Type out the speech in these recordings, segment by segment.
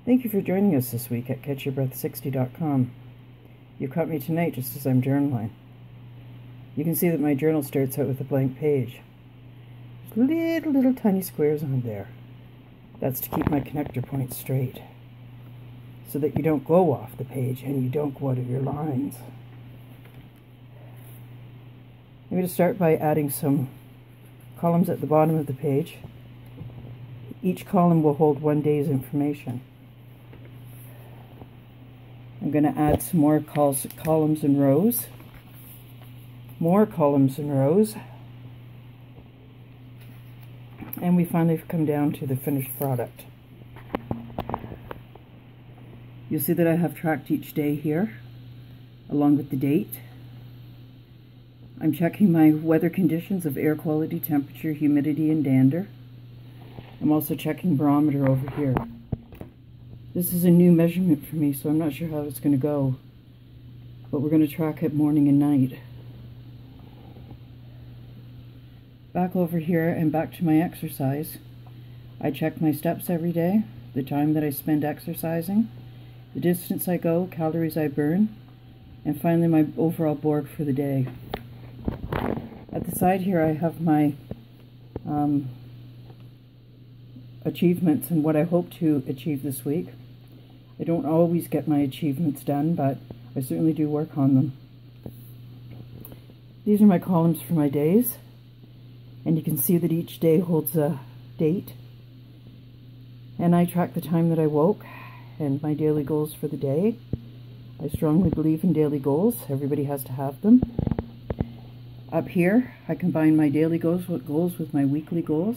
Thank you for joining us this week at catchyyourbreath60.com. You caught me tonight just as I'm journaling. You can see that my journal starts out with a blank page. There's little tiny squares on there. That's to keep my connector points straight, so that you don't go off the page and you don't go out of your lines. I'm going to start by adding some columns at the bottom of the page. Each column will hold one day's information. I'm going to add some more columns and rows. More columns and rows. And we finally come down to the finished product. You'll see that I have tracked each day here, along with the date. I'm checking my weather conditions of air quality, temperature, humidity, and dander. I'm also checking barometer over here. This is a new measurement for me, so I'm not sure how it's going to go, but we're going to track it morning and night. Back over here and back to my exercise. I check my steps every day, the time that I spend exercising, the distance I go, calories I burn, and finally my overall board for the day. At the side here I have my achievements and what I hope to achieve this week. I don't always get my achievements done, but I certainly do work on them. These are my columns for my days, and you can see that each day holds a date. And I track the time that I woke and my daily goals for the day. I strongly believe in daily goals. Everybody has to have them. Up here, I combine my daily goals with my weekly goals.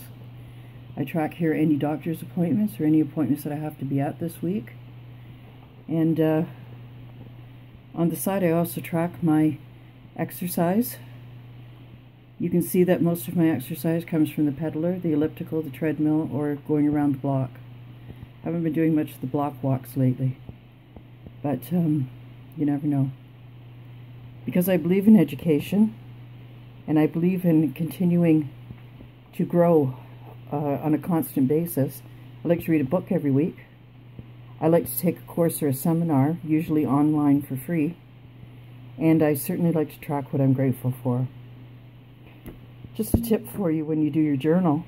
I track here any doctor's appointments or any appointments that I have to be at this week. And on the side, I also track my exercise. You can see that most of my exercise comes from the pedaler, the elliptical, the treadmill, or going around the block. I haven't been doing much of the block walks lately, but you never know. Because I believe in education, and I believe in continuing to grow on a constant basis, I like to read a book every week. I like to take a course or a seminar, usually online for free, and I certainly like to track what I'm grateful for. Just a tip for you when you do your journal,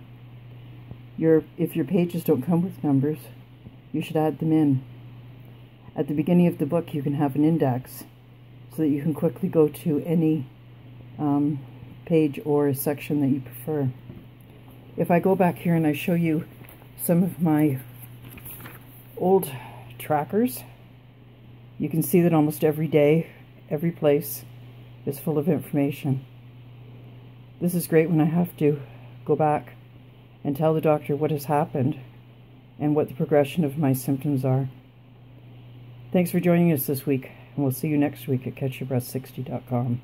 if your pages don't come with numbers, you should add them in. At the beginning of the book you can have an index so that you can quickly go to any page or section that you prefer. If I go back here and I show you some of my old trackers, you can see that almost every day, every place is full of information. This is great when I have to go back and tell the doctor what has happened and what the progression of my symptoms are. Thanks for joining us this week, and we'll see you next week at catchyyourbreath60.com.